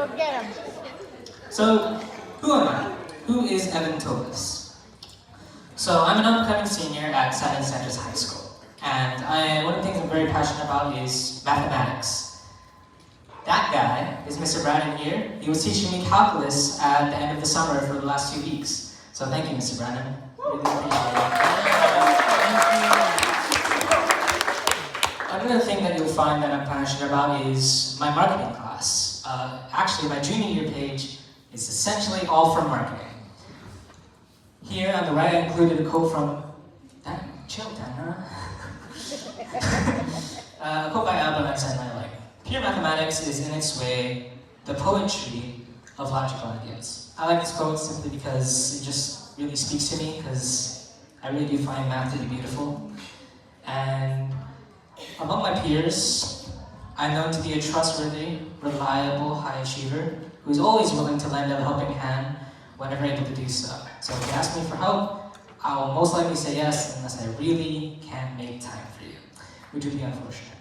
Go get him. So, who am I? Who is Evan Tovis? So, I'm an upcoming senior at San Andreas High School. And one of the things I'm very passionate about is mathematics. That guy is Mr. Brandon here. He was teaching me calculus at the end of the summer for the last 2 weeks. So thank you, Mr. Brandon. Really appreciate it. Another thing that you'll find that I'm passionate about is my marketing class. Actually, my junior year page is essentially all for marketing. Here on the right, I included a quote from chill, Dana. A quote by Albert Einstein that I like. Pure mathematics is in its way the poetry of logical ideas. I like this quote simply because it just really speaks to me, because I really do find math to be beautiful. And among my peers, I'm known to be a trustworthy, reliable high achiever who's always willing to lend a helping hand whenever able to do so. So if you ask me for help, I will most likely say yes unless I really can't make time for you, which would be unfortunate.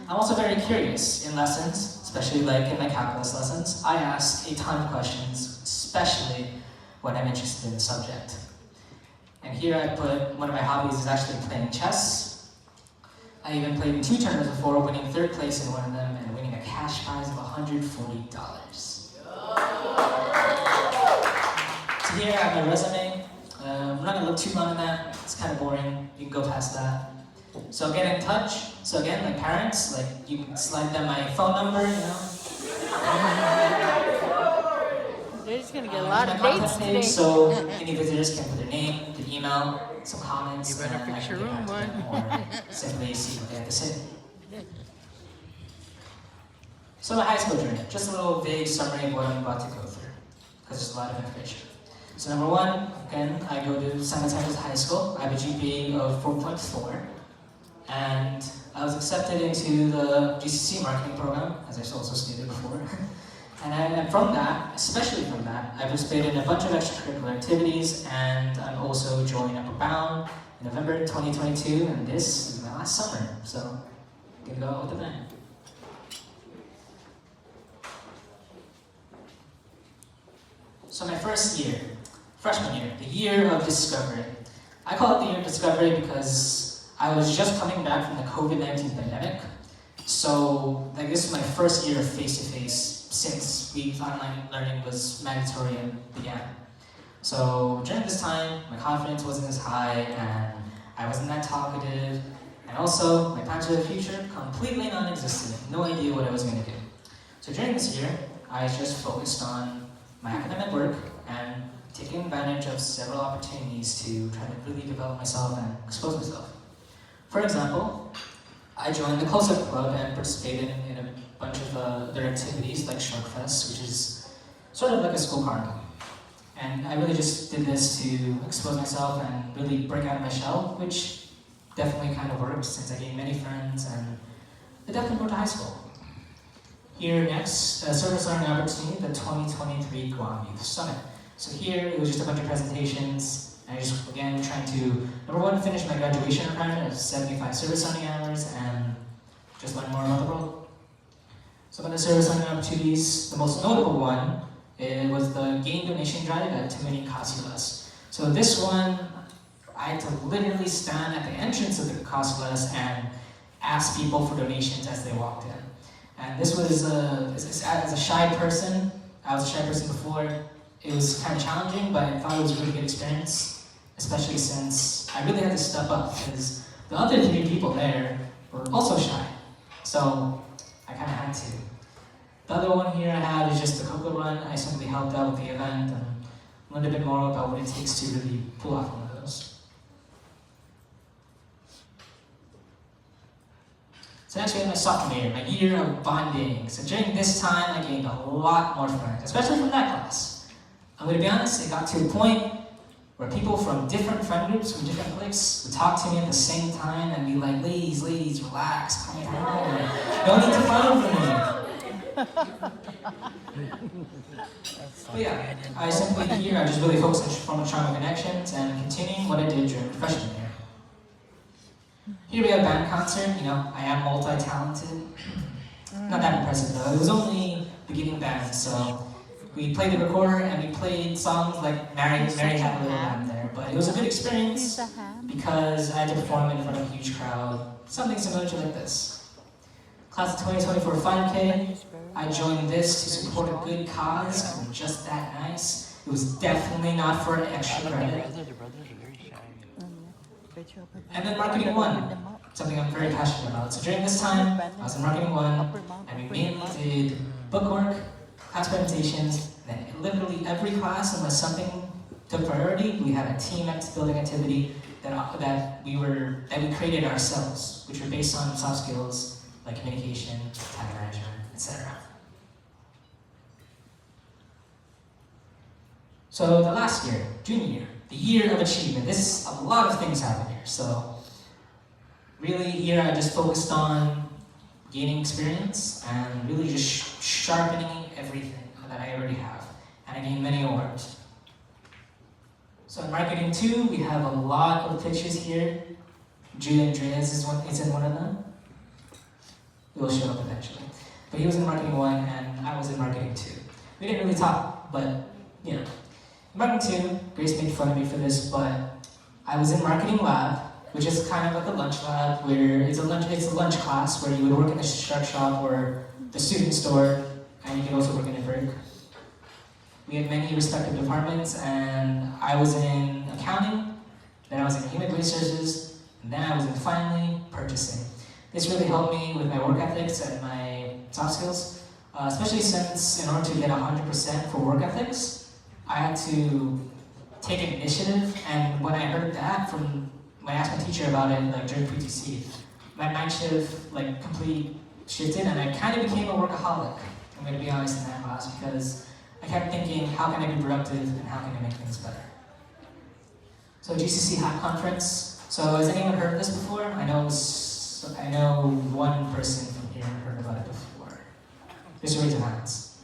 I'm also very curious in lessons, especially like in my calculus lessons. I ask a ton of questions, especially when I'm interested in the subject. And here I put one of my hobbies is actually playing chess. I even played in 2 tournaments before, winning 3rd place in one of them and winning a cash prize of $140. So here I have my resume. I'm not going to look too long on that. It's kind of boring. You can go past that. So get in touch. So again, like parents, like you can slide them my phone number, you know. They're just gonna get a lot of dates today. So any visitors can put their name, their email, some comments, You better fix your room, boy. or simply see what they have to say. So my high school journey, just a little vague summary of what I'm about to go through, because there's a lot of information. So number 1, again, I go to San Andreas High School. I have a GPA of 4.4. And I was accepted into the GCC marketing program, as I also stated before. And from that, especially from that, I participated in a bunch of extracurricular activities, and I'm also joined Upper Bound in November 2022, and this is my last summer, so I'm gonna go out with a bang. So my first year, freshman year, the year of discovery. I call it the year of discovery because I was just coming back from the COVID-19 pandemic, so like this is my first year of face-to-face since online learning was mandatory and began. So during this time, my confidence wasn't as high, and I wasn't that talkative, and also my plans for the future completely non-existent. No idea what I was going to do. So during this year, I just focused on my academic work and taking advantage of several opportunities to try to really develop myself and expose myself. For example, I joined the Close-Up Club and participated in a bunch of their activities like Shark Fest, which is sort of like a school carnival. And I really just did this to expose myself and really break out of my shell, which definitely kind of worked since I gained many friends and I definitely went to high school. Here next, service learning opportunity, the 2023 Guam Youth Summit. So here, it was just a bunch of presentations. I just, again, trying to, number 1, finish my graduation requirement of 75 service learning hours and just learn more about the world. Some of the service learning opportunities, the most notable one, was the game donation drive at Timini Casulas. So this one, I had to literally stand at the entrance of the Casulas and ask people for donations as they walked in. And this was, as a shy person, I was a shy person before, it was kind of challenging, but I thought it was a really good experience. Especially since I really had to step up, because the other 3 people there were also shy. So I kind of had to. The other one here I have is just the Cocoa Run. I simply helped out with the event and learned a bit more about what it takes to really pull off one of those. So next we have my sophomore year, my year of bonding. So during this time I gained a lot more friends, especially from that class. I'm going to be honest, it got to a point where people from different friend groups, from different cliques, would talk to me at the same time and be like, ladies, relax, calm down, no need to follow me. But yeah, I simply here, I just really focused on forming stronger connections and continuing what I did during freshman year. Here we have a band concert, you know, I am multi-talented. Not that impressive though, it was only beginning band. So we played the recorder and we played songs like Mary Had a Little Lamb there. But it was a good experience because I had to perform in front of a huge crowd, something similar to like this. Class of 2024 5K, I joined this to support a good cause because I'm just that nice. It was definitely not for an extra credit. And then Marketing 1, something I'm very passionate about. So during this time, I was in Marketing 1, and we mainly did bookwork, class presentations, and then literally every class, unless something took priority, we had a team building activity that we created ourselves, which were based on soft skills like communication, time management, etc. So the last year, junior year, the year of achievement. A lot of things happen here. So really here I just focused on gaining experience and really just sharpening everything that I already have. And I gained many awards. So in Marketing 2, we have a lot of pictures here. Julian Andreas is in one of them. It will show up eventually. But he was in Marketing 1 and I was in Marketing 2. We didn't really talk, but you know. In Marketing 2, Grace made fun of me for this, but I was in Marketing Lab, which is kind of like a lunch lab where it's a lunch class where you would work in the shark shop or the student store, and you can also work in a break. We had many respective departments, and I was in accounting, then I was in human resources, and then I was in finally purchasing. This really helped me with my work ethics and my soft skills, especially since in order to get 100% for work ethics, I had to take initiative, and when I heard that when I asked my teacher about it, like during PTC, my mind shift completely shifted, and I kind of became a workaholic. I'm going to be honest in that class because I kept thinking, how can I be productive and how can I make things better? So GCC Hat Conference. So has anyone heard of this before? I know one person from here heard about it before. Just raise your hands.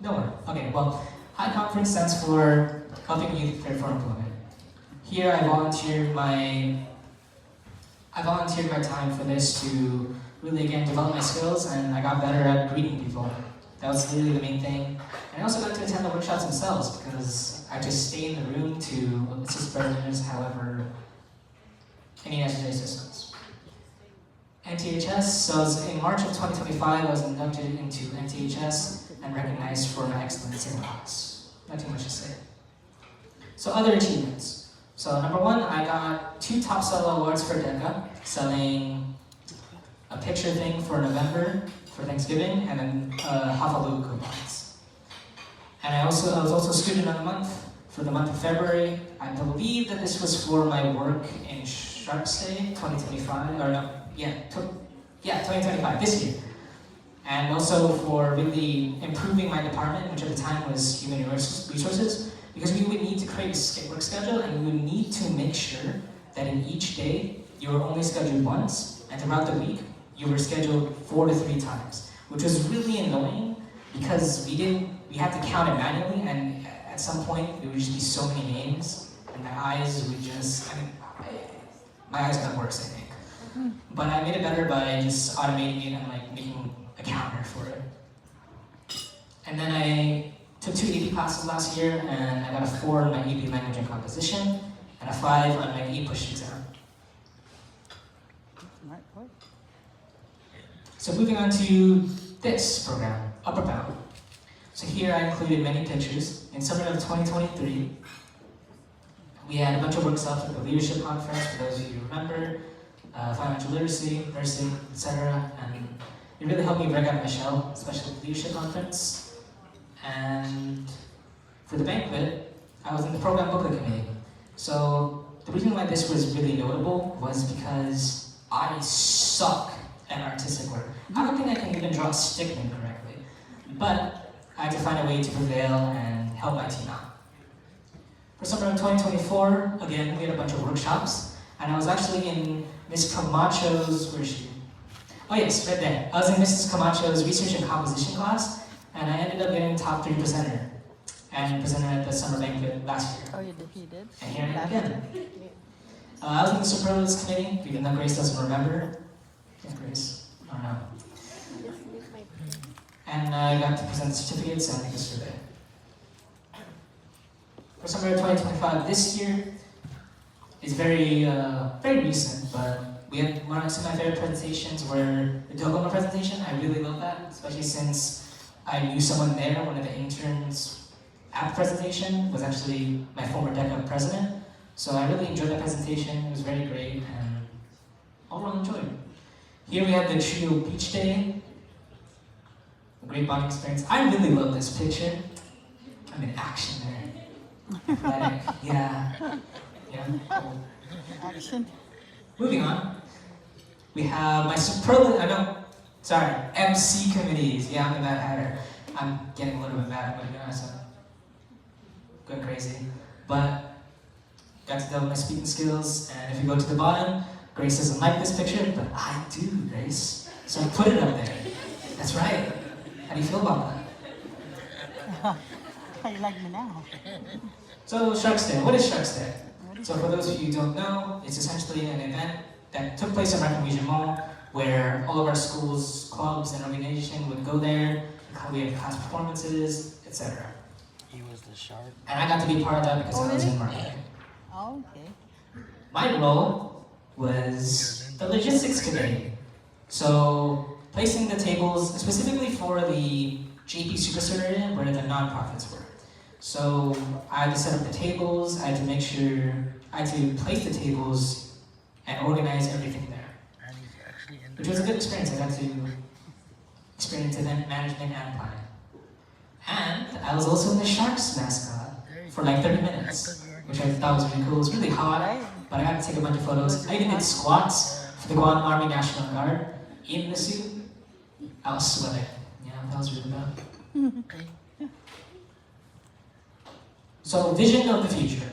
No one. Okay, well, Hat Conference stands for Helping Youth Prepare for Employment. Here I volunteered my time for this to really, again, develop my skills, and I got better at greeting people. That was really the main thing. And I also got to attend the workshops themselves because I just stay in the room to assist partners, however, any necessary assistance. NTHS, so in March of 2025, I was inducted into NTHS and recognized for my excellence in class. Not too much to say. So other achievements. So number 1, I got 2 top seller awards for DECA, selling a picture thing for November for Thanksgiving, and then Hafaloo coupons. And I was also student of the month for the month of February. I believe that this was for my work in Sharks Day 2025, or no, 2025, this year. And also for really improving my department, which at the time was human resources, because we would need to create a work schedule, and we would need to make sure that in each day you were only scheduled once, and throughout the week you were scheduled 4 to 3 times, which was really annoying because we had to count it manually, and at some point there would just be so many names, and my eyes would just, my eyes got worse, I think. But I made it better by just automating it and making a counter for it. And then I took 2 AP classes last year, and I got a 4 on my AP language and composition, and a 5 on my E-Push exam. So moving on to this program, Upper Bound. So here I included many pictures. In summer of 2023, we had a bunch of workshops at the leadership conference, for those of you who remember, financial literacy, nursing, etc. And it really helped me break out of my shell, especially at the leadership conference. And for the banquet, I was in the program booklet committee. So the reason why this was really notable was because I suck at artistic work. I don't think I can even draw a stickman correctly, but I had to find a way to prevail and help my team out. For summer of 2024, again, we had a bunch of workshops, and I was actually in Ms. Camacho's, where is she? Oh yes, right there. I was in Mrs. Camacho's research and composition class, and I ended up getting top 3 presenter, and presented at the summer banquet last year. Oh, you did? And here I am again. I was in the superlatives committee, even though Grace doesn't remember. Yeah, Grace, I don't know. and I got to present certificates and make a survey. For summer 2025 this year is very recent, but we had one of my favorite presentations were the Dogoma presentation. I really love that, especially since I knew someone there. One of the interns at the presentation was actually my former DECA president. So I really enjoyed that presentation. It was very great and overall enjoyed. Here we have the Trio Beach Day. A great bonding experience. I really love this picture. I'm in action there. Athletic. Yeah. Cool. Action. Moving on. We have my MC committees. Yeah, I'm a Mad Hatter. I'm getting a little bit mad, but you know, so going crazy. But got to develop my speaking skills, and if you go to the bottom, Grace doesn't like this picture, but I do, Grace. So I put it up there. That's right. How do you feel about that? How you like me now? So Shark's Day. What is Shark's Day? So for those of you who don't know, it's essentially an event that took place at American Legion Mall, where all of our schools, clubs, and organizations would go there. We had class performances, etc. He was the shark. And I got to be part of that because I was in marketing. Oh, okay. My role was the logistics committee. So placing the tables specifically for the JP Superstore area where the nonprofits were. So I had to set up the tables, I had to make sure, I had to place the tables and organize everything there. Which was a good experience. I got to experience event management and planning. And I was also the Sharks mascot for like 30 minutes, which I thought was really cool. It was really hot, but I got to take a bunch of photos. I even did squats for the Guam Army National Guard in the suit. I was sweating. Yeah, that was really bad. So, vision of the future.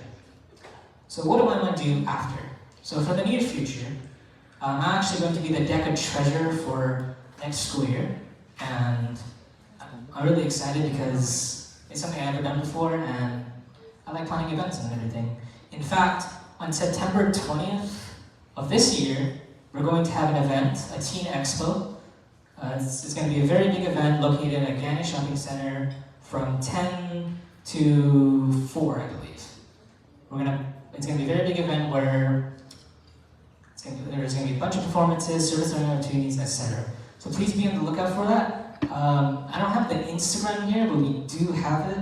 So what do I want to do after? So for the near future, I'm actually going to be the DECA treasurer for next school year. And I'm really excited because it's something I've never done before, and I like planning events and everything. In fact, on September 20th of this year, we're going to have an event, a teen expo. It's going to be a very big event located at Gannett Shopping Center from 10 to 4, I believe. It's going to be a very big event where there's going to be a bunch of performances, service learning opportunities, etc. So please be on the lookout for that. I don't have the Instagram here, but we do have it.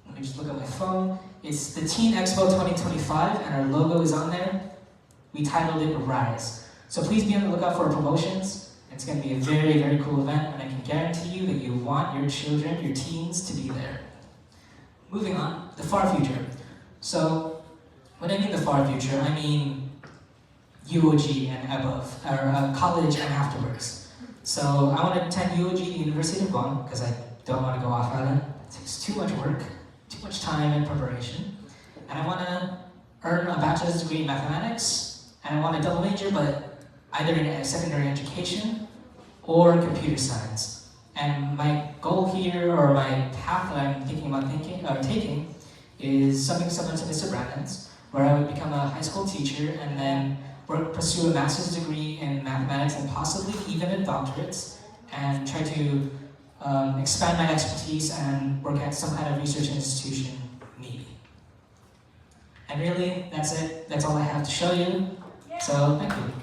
Let me just look at my phone. It's the Teen Expo 2025, and our logo is on there. We titled it Rise. So please be on the lookout for our promotions. It's going to be a very, very cool event, and I can guarantee you that you want your children, your teens, to be there. Moving on, the far future. So, when I mean the far future, I mean UOG and above, or college and afterwards. So, I want to attend UOG, the University of Guam, because I don't want to go off island. It takes too much work, too much time and preparation. And I want to earn a bachelor's degree in mathematics, and I want to double major, but either in secondary education or computer science. And my goal here, or my path that I'm thinking about taking, is something similar to Mr. Brandon's, where I would become a high school teacher and then pursue a master's degree in mathematics and possibly even a doctorate, and try to expand my expertise and work at some kind of research institution, maybe. And really, that's it. That's all I have to show you. So, thank you.